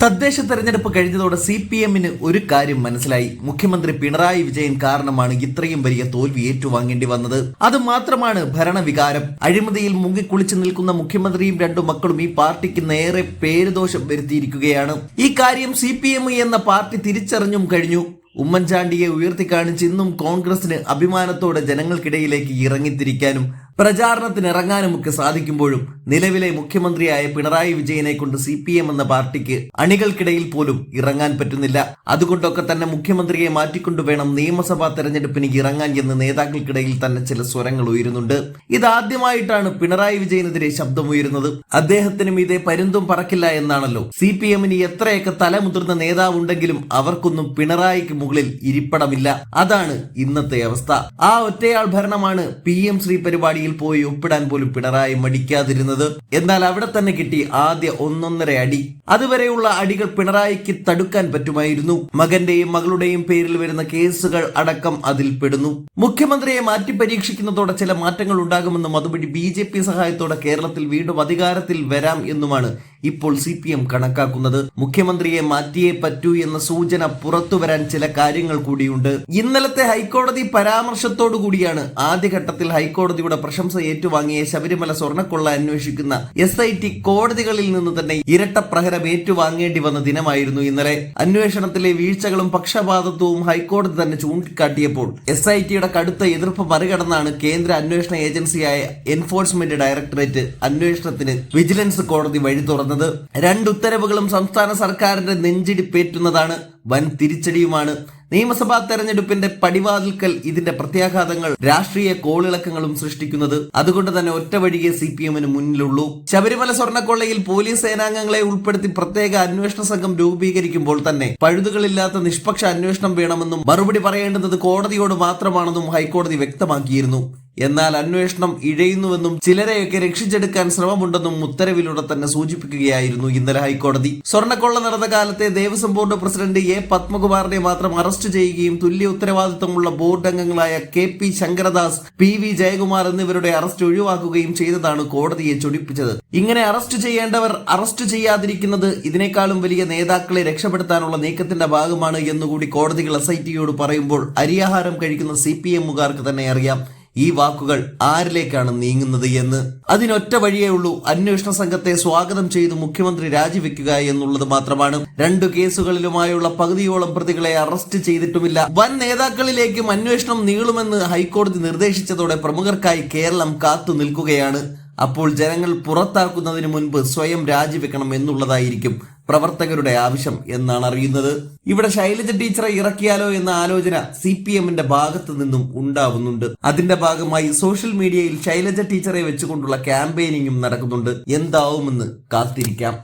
തദ്ദേശ തെരഞ്ഞെടുപ്പ് കഴിഞ്ഞതോടെ CPM-ന് ഒരു കാര്യം മനസ്സിലായി. മുഖ്യമന്ത്രി പിണറായി വിജയൻ കാരണമാണ് ഇത്രയും വലിയ തോൽവി ഏറ്റുവാങ്ങേണ്ടി വന്നത്. അത് മാത്രമാണ് ഭരണവികാരം. അഴിമതിയിൽ മുങ്ങിക്കുളിച്ചു നിൽക്കുന്ന മുഖ്യമന്ത്രിയും രണ്ടു മക്കളും ഈ പാർട്ടിക്ക് നേരെ പേരുദോഷം വരുത്തിയിരിക്കുകയാണ്. ഈ കാര്യം CPM എന്ന പാർട്ടി തിരിച്ചറിഞ്ഞും കഴിഞ്ഞു. ഉമ്മൻചാണ്ടിയെ ഉയർത്തിക്കാണിച്ച് ഇന്നും കോൺഗ്രസിന് അഭിമാനത്തോടെ ജനങ്ങൾക്കിടയിലേക്ക് ഇറങ്ങിത്തിരിക്കാനും പ്രചാരണത്തിനിറങ്ങാനുമൊക്കെ സാധിക്കുമ്പോഴും നിലവിലെ മുഖ്യമന്ത്രിയായ പിണറായി വിജയനെ കൊണ്ട് CPM എന്ന പാർട്ടിക്ക് അണികൾക്കിടയിൽ പോലും ഇറങ്ങാൻ പറ്റുന്നില്ല. അതുകൊണ്ടൊക്കെ തന്നെ മുഖ്യമന്ത്രിയെ മാറ്റിക്കൊണ്ടുവേണം നിയമസഭാ തെരഞ്ഞെടുപ്പിന് ഇറങ്ങാൻ എന്ന് നേതാക്കൾക്കിടയിൽ തന്നെ ചില സ്വരങ്ങൾ ഉയരുന്നുണ്ട്. ഇതാദ്യമായിട്ടാണ് പിണറായി വിജയനെതിരെ ശബ്ദമുയരുന്നത്. അദ്ദേഹത്തിനും ഇതേ പരുന്തും പറക്കില്ല എന്നാണല്ലോ. CPM-ന് എത്രയൊക്കെ തലമുതിർന്ന നേതാവുണ്ടെങ്കിലും അവർക്കൊന്നും പിണറായിക്ക് മുകളിൽ ഇരിപ്പടമില്ല. അതാണ് ഇന്നത്തെ അവസ്ഥ. ആ ഒറ്റയാൾ ഭരണമാണ് PM ശ്രീ പരിപാടി പോയി ഒപ്പിടാൻ പോലും പിണറായി മടിക്കാതിരുന്നത്. എന്നാൽ അവിടെ തന്നെ കിട്ടി ആദ്യ 1.5 അടി. അതുവരെയുള്ള അടികൾ പിണറായിക്ക് തടുക്കാൻ പറ്റുമായിരുന്നു. മകന്റെയും മകളുടെയും പേരിൽ വരുന്ന കേസുകൾ അടക്കം അതിൽ പെടുന്നു. മുഖ്യമന്ത്രിയെ മാറ്റി പരീക്ഷിക്കുന്നതോടെ ചില മാറ്റങ്ങൾ ഉണ്ടാകുമെന്നും അതുവഴി BJP സഹായത്തോടെ കേരളത്തിൽ വീണ്ടും അധികാരത്തിൽ വരാം എന്നുമാണ് ഇപ്പോൾ CPM കണക്കാക്കുന്നത്. മുഖ്യമന്ത്രിയെ മാറ്റിയേ പറ്റൂ എന്ന സൂചന പുറത്തു വരാൻ ചില കാര്യങ്ങൾ കൂടിയുണ്ട്. ഇന്നലത്തെ ഹൈക്കോടതി പരാമർശത്തോടു കൂടിയാണ് ആദ്യഘട്ടത്തിൽ ഹൈക്കോടതിയുടെ പ്രശംസ ഏറ്റുവാങ്ങിയ ശബരിമല സ്വർണ്ണക്കൊള്ള അന്വേഷിക്കുന്ന SIT കോടതികളിൽ നിന്ന് തന്നെ ഇരട്ട പ്രഹരം ഏറ്റുവാങ്ങേണ്ടി വന്ന ദിനമായിരുന്നു ഇന്നലെ. അന്വേഷണത്തിലെ വീഴ്ചകളും പക്ഷപാതത്വവും ഹൈക്കോടതി തന്നെ ചൂണ്ടിക്കാട്ടിയപ്പോൾ SITയുടെ കടുത്ത എതിർപ്പ് മറികടന്നാണ് കേന്ദ്ര അന്വേഷണ ഏജൻസിയായ എൻഫോഴ്സ്മെന്റ് ഡയറക്ടറേറ്റ് അന്വേഷണത്തിന് വിജിലൻസ് കോടതി വഴി തുറന്നത്. 2 ഉത്തരവുകളും സംസ്ഥാന സർക്കാരിന്റെ നെഞ്ചിടിപ്പേറ്റുന്നതാണ്. വൻ തിരിച്ചടിയുമാണ്. നിയമസഭാ തെരഞ്ഞെടുപ്പിന്റെ പടിവാതിൽക്കൽ ഇതിന്റെ പ്രത്യാഘാതങ്ങൾ രാഷ്ട്രീയ കോളിളക്കങ്ങളും സൃഷ്ടിക്കുന്നത്. അതുകൊണ്ട് തന്നെ ഒറ്റ വഴിയെ CPM-ന് മുന്നിലുള്ളൂ. ശബരിമല സ്വർണ്ണക്കൊള്ളയിൽ പോലീസ് സേനാംഗങ്ങളെ ഉൾപ്പെടുത്തി പ്രത്യേക അന്വേഷണ സംഘം രൂപീകരിക്കുമ്പോൾ തന്നെ പഴുതുകളില്ലാത്ത നിഷ്പക്ഷ അന്വേഷണം വേണമെന്നും മറുപടി പറയേണ്ടുന്നത് കോടതിയോട് മാത്രമാണെന്നും ഹൈക്കോടതി വ്യക്തമാക്കിയിരുന്നു. എന്നാൽ അന്വേഷണം ഇഴയുന്നുവെന്നും ചിലരെയൊക്കെ രക്ഷിച്ചെടുക്കാൻ ശ്രമമുണ്ടെന്നും ഉത്തരവിലൂടെ തന്നെ സൂചിപ്പിക്കുകയായിരുന്നു ഇന്നലെ ഹൈക്കോടതി. സ്വർണ്ണക്കൊള്ള നടന്ന കാലത്തെ ദേവസ്വം ബോർഡ് പ്രസിഡന്റ് A. പത്മകുമാറിനെ മാത്രം അറസ്റ്റ് ചെയ്യുകയും തുല്യ ഉത്തരവാദിത്തമുള്ള ബോർഡ് അംഗങ്ങളായ KP ശങ്കരദാസ്, PV ജയകുമാർ എന്നിവരുടെ അറസ്റ്റ് ഒഴിവാക്കുകയും ചെയ്തതാണ് കോടതിയെ ചൊടിപ്പിച്ചത്. ഇങ്ങനെ അറസ്റ്റ് ചെയ്യേണ്ടവർ അറസ്റ്റ് ചെയ്യാതിരിക്കുന്നത് ഇതിനേക്കാളും വലിയ നേതാക്കളെ രക്ഷപ്പെടുത്താനുള്ള നീക്കത്തിന്റെ ഭാഗമാണ് എന്നുകൂടി കോടതികൾ SITയോട് പറയുമ്പോൾ അരിയാഹാരം കഴിക്കുന്ന CPM-കാർക്ക് തന്നെ അറിയാം ഈ വാക്കുകൾ ആരിലേക്കാണ് നീങ്ങുന്നത് എന്ന്. അതിനൊറ്റ വഴിയേ ഉള്ളൂ. അന്വേഷണ സംഘത്തെ സ്വാഗതം ചെയ്ത് മുഖ്യമന്ത്രി രാജിവെക്കുക എന്നുള്ളത് മാത്രമാണ്. 2 കേസുകളിലുമായുള്ള പകുതിയോളം പ്രതികളെ അറസ്റ്റ് ചെയ്തിട്ടുമില്ല. വൻ നേതാക്കളിലേക്കും അന്വേഷണം നീളുമെന്ന് ഹൈക്കോടതി നിർദ്ദേശിച്ചതോടെ പ്രമുഖർക്കായി കേരളം കാത്തു നിൽക്കുകയാണ്. അപ്പോൾ ജനങ്ങൾ പുറത്താക്കുന്നതിന് മുൻപ് സ്വയം രാജിവെക്കണം എന്നുള്ളതായിരിക്കും പ്രവർത്തകരുടെ ആവശ്യം എന്നാണ് അറിയുന്നത്. ഇവിടെ ശൈലജ ടീച്ചറെ ഇറക്കിയാലോ എന്ന ആലോചന CPM-ന്റെ ഭാഗത്തു നിന്നും ഉണ്ടാവുന്നുണ്ട്. അതിന്റെ ഭാഗമായി സോഷ്യൽ മീഡിയയിൽ ശൈലജ ടീച്ചറെ വെച്ചുകൊണ്ടുള്ള ക്യാമ്പയിനിങ്ങും നടക്കുന്നുണ്ട്. എന്താവുമെന്ന് കാത്തിരിക്കാം.